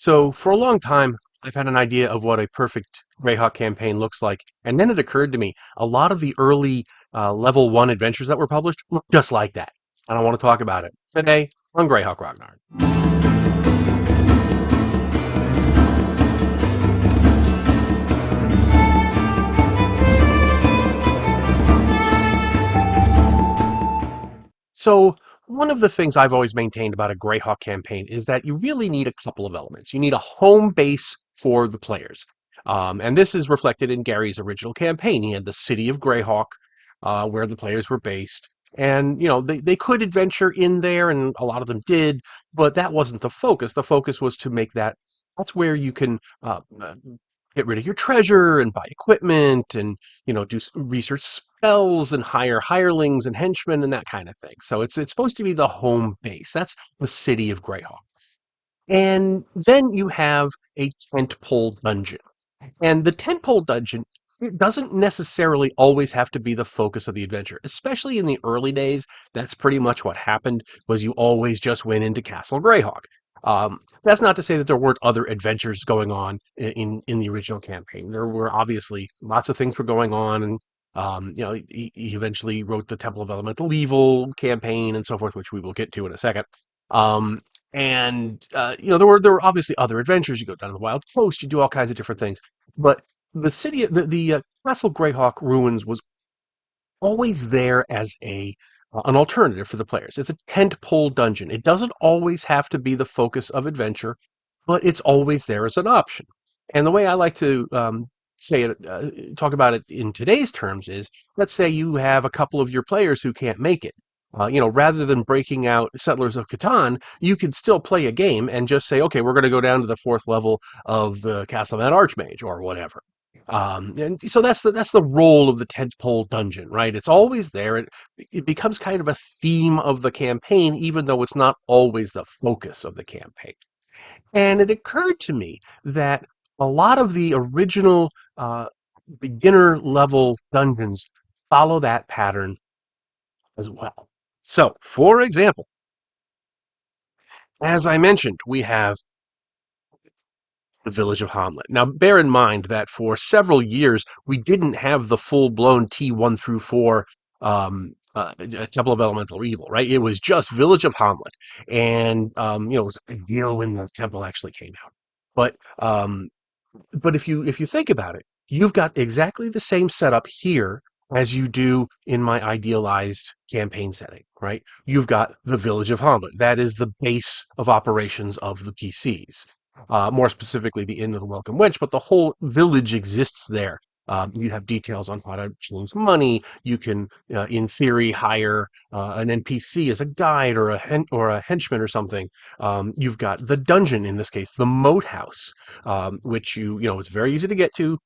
So for a long time, I've had an idea of what a perfect Greyhawk campaign looks like, and then it occurred to me a lot of the early level one adventures that were published look just like that. And I want to talk about it today on Greyhawk Ragnar. So one of the things I've always maintained about a Greyhawk campaign is that you really need a couple of elements. You need a home base for the players. And this is reflected in Gary's original campaign. He had the city of Greyhawk, where the players were based. And, they could adventure in there, and a lot of them did, but that wasn't the focus. The focus was to make that's where you can get rid of your treasure and buy equipment and do research spells and hire hirelings and henchmen and that kind of thing. So it's supposed to be the home base. That's the city of Greyhawk. And then you have a tentpole dungeon. And the tentpole dungeon, it doesn't necessarily always have to be the focus of the adventure. Especially in the early days, that's pretty much what happened, was you always just went into Castle Greyhawk. That's not to say that there weren't other adventures going on in the original campaign. There were obviously lots of things were going on, and he eventually wrote the Temple of Elemental Evil campaign and so forth, which we will get to in a second. Um, there were obviously other adventures. You go down to the Wild Coast, you do all kinds of different things. But the Castle Greyhawk ruins was always there as a an alternative for the players. It's a tentpole dungeon. It doesn't always have to be the focus of adventure, but it's always there as an option. And the way I like to say it, talk about it in today's terms is, let's say you have a couple of your players who can't make it. Rather than breaking out Settlers of Catan, you could still play a game and just say, okay, we're going to go down to the fourth level of the Castleman Archmage or whatever. And so that's the role of the tentpole dungeon, right? It's always there. It becomes kind of a theme of the campaign, even though it's not always the focus of the campaign. And it occurred to me that a lot of the original beginner level dungeons follow that pattern as well. So, for example, as I mentioned, we have the village of Hamlet. Now, bear in mind that for several years we didn't have the full-blown T1 through 4 Temple of Elemental Evil, right? It was just Village of Hamlet, and it was ideal when the temple actually came out. But if you think about it, you've got exactly the same setup here as you do in my idealized campaign setting, right? You've got the Village of Hamlet. That is the base of operations of the PCs. More specifically, the Inn of the Welcome Wench, but the whole village exists there. You have details on how to choose money. You can, in theory, hire an NPC as a guide or a henchman or something. You've got the dungeon, in this case, the moat house, which it's very easy to get to.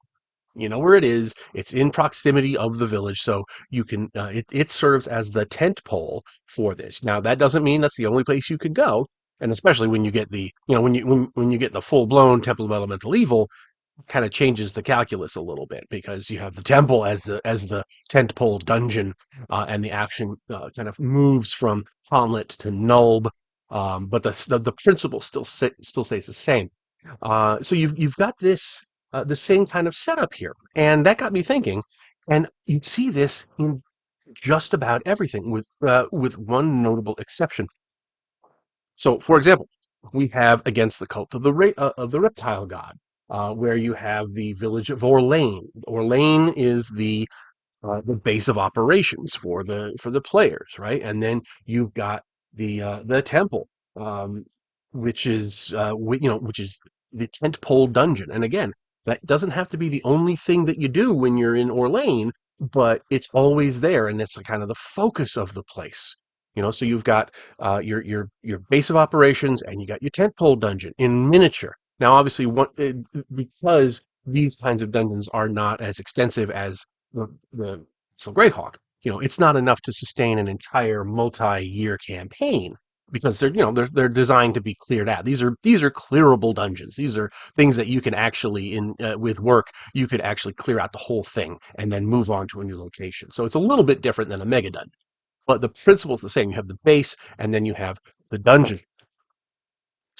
You know where it is. It's in proximity of the village, so you can. It serves as the tent pole for this. Now, that doesn't mean that's the only place you can go, and especially when you get when you get the full blown Temple of Elemental Evil, kind of changes the calculus a little bit because you have the temple as the tent pole dungeon, and the action kind of moves from Hamlet to Nulb, but the principle still stays the same. So you've got this the same kind of setup here, and that got me thinking. And you see this in just about everything, with one notable exception. So, for example, we have Against the Cult of the Reptile God, where you have the village of Orlane. Orlane is the base of operations for the players, right? And then you've got the temple, um, which is the tent pole dungeon. And again, that doesn't have to be the only thing that you do when you're in Orlane, but it's always there, and it's kind of the focus of the place. So you've got your base of operations, and you got your tent pole dungeon in miniature. Now, obviously, because these kinds of dungeons are not as extensive as the so Greyhawk, it's not enough to sustain an entire multi-year campaign because they're designed to be cleared out. These are clearable dungeons. These are things that you can actually with work you could actually clear out the whole thing and then move on to a new location. So it's a little bit different than a mega dungeon, but the principle is the same. You have the base and then you have the dungeon.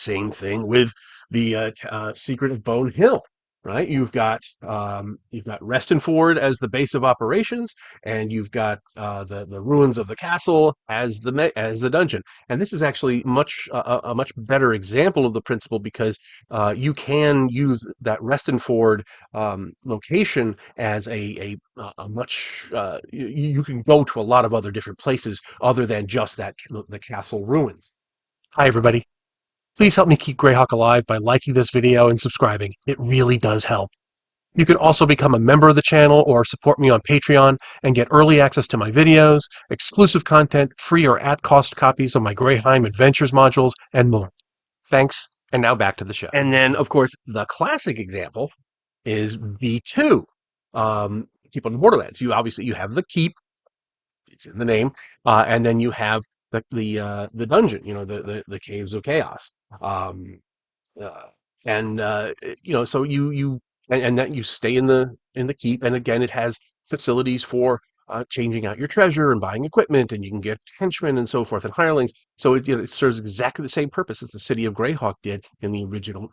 Same thing with the Secret of Bone Hill, right? You've got Restonford as the base of operations, and you've got the ruins of the castle as as the dungeon. And this is actually a much better example of the principle because you can use that Restonford location as a much you can go to a lot of other different places other than just the castle ruins. Hi, everybody. Please help me keep Greyhawk alive by liking this video and subscribing. It really does help. You can also become a member of the channel or support me on Patreon and get early access to my videos, exclusive content, free or at-cost copies of my Greyheim Adventures modules, and more. Thanks, and now back to the show. And then, of course, the classic example is V2. Keep on the Borderlands. You have the keep, it's in the name, and then you have the dungeon, the caves of chaos. Um, uh, and so and that you stay in the keep, and again, it has facilities for changing out your treasure and buying equipment, and you can get henchmen and so forth and hirelings. So it serves exactly the same purpose as the city of Greyhawk did in the original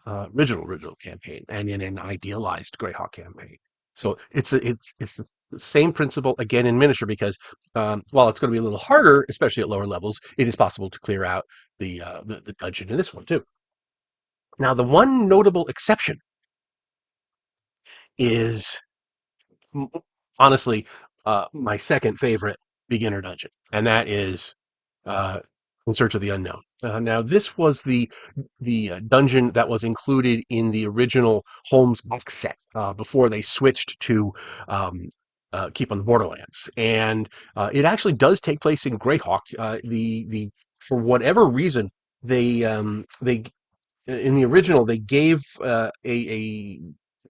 campaign and in an idealized Greyhawk campaign. So it's the same principle again in miniature because while it's going to be a little harder, especially at lower levels, it is possible to clear out the dungeon in this one too. Now, the one notable exception is honestly my second favorite beginner dungeon, and that is uh, In Search of the Unknown. Now, this was the dungeon that was included in the original Holmes box set before they switched to Keep on the Borderlands, and it actually does take place in Greyhawk. The For whatever reason they in the original they gave a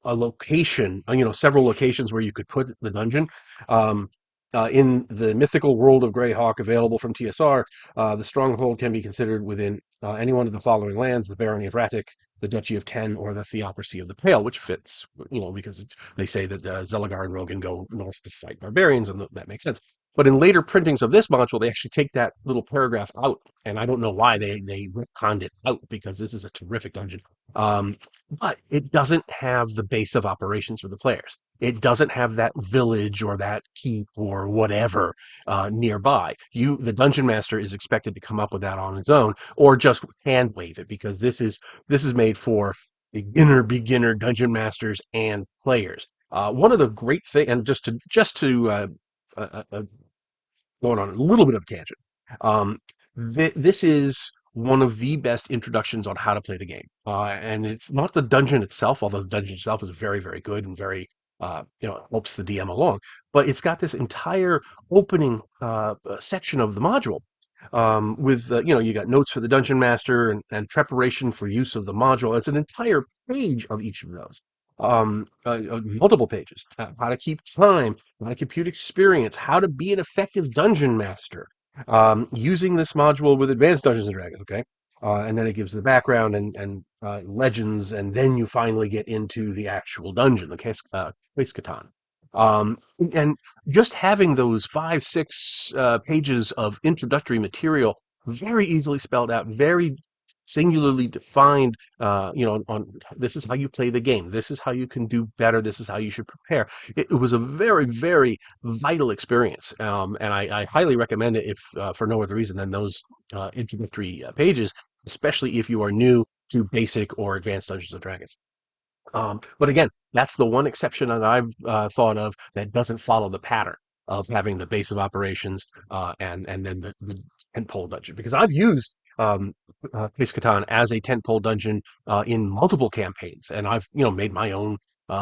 location, several locations where you could put the dungeon. Um, in the mythical world of Greyhawk, available from TSR, the stronghold can be considered within any one of the following lands: the Barony of Ratic, the Duchy of Ten, or the Theocracy of the Pale, which fits, because they say that Zelagar and Rogan go north to fight barbarians, and that makes sense. But in later printings of this module, they actually take that little paragraph out, and I don't know why they retconned it out because this is a terrific dungeon. Um, but it doesn't have the base of operations for the players. It doesn't have that village or that keep or whatever nearby. The dungeon master, is expected to come up with that on his own, or just hand wave it, because this is made for beginner dungeon masters and players. One of the great things, and just to uh, uh, going on a little bit of a tangent. Um, this is one of the best introductions on how to play the game, and it's not the dungeon itself, although the dungeon itself is very, very good and very, helps the DM along. But it's got this entire opening section of the module with, you got notes for the dungeon master and preparation for use of the module. It's an entire page of each of those. Multiple pages, how to keep time, how to compute experience, how to be an effective dungeon master, using this module with Advanced Dungeons and Dragons. Okay, and then it gives the background and legends, and then you finally get into the actual dungeon, the Case Catan. And just having those 5, 6 pages of introductory material, very easily spelled out, very singularly defined, on this is how you play the game, this is how you can do better, this is how you should prepare. It was a very, very vital experience, and I highly recommend it, if for no other reason than those introductory pages, especially if you are new to basic or advanced Dungeons and Dragons. But again, that's the one exception that I've thought of that doesn't follow the pattern of having the base of operations and then the tentpole dungeon. Because I've used Case Catan as a tentpole dungeon in multiple campaigns, and I've made my own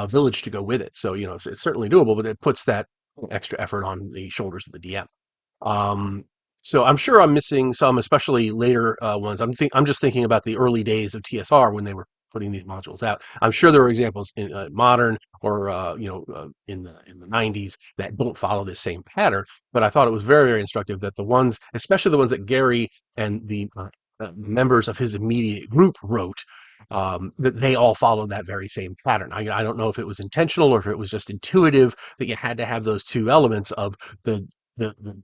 village to go with it. So it's certainly doable, but it puts that extra effort on the shoulders of the DM. Um, so I'm sure I'm missing some, especially later ones. I'm just thinking about the early days of TSR when they were putting these modules out. I'm sure there are examples in modern or in the 90s that don't follow this same pattern. But I thought it was very, very instructive that the ones, especially the ones that Gary and the members of his immediate group wrote, that they all follow that very same pattern. I don't know if it was intentional or if it was just intuitive that you had to have those two elements of the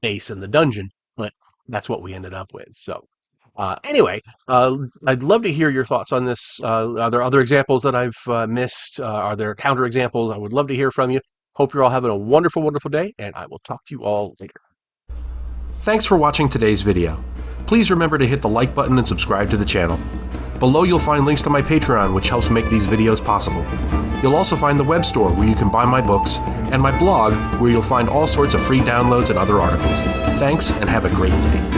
base and the dungeon, but that's what we ended up with. So Anyway, I'd love to hear your thoughts on this. Are there other examples that I've missed? Are there counter examples? I would love to hear from you. Hope you're all having a wonderful, wonderful day, and I will talk to you all later. Thanks for watching today's video. Please remember to hit the like button and subscribe to the channel. Below you'll find links to my Patreon, which helps make these videos possible. You'll also find the web store where you can buy my books, and my blog where you'll find all sorts of free downloads and other articles. Thanks, and have a great day.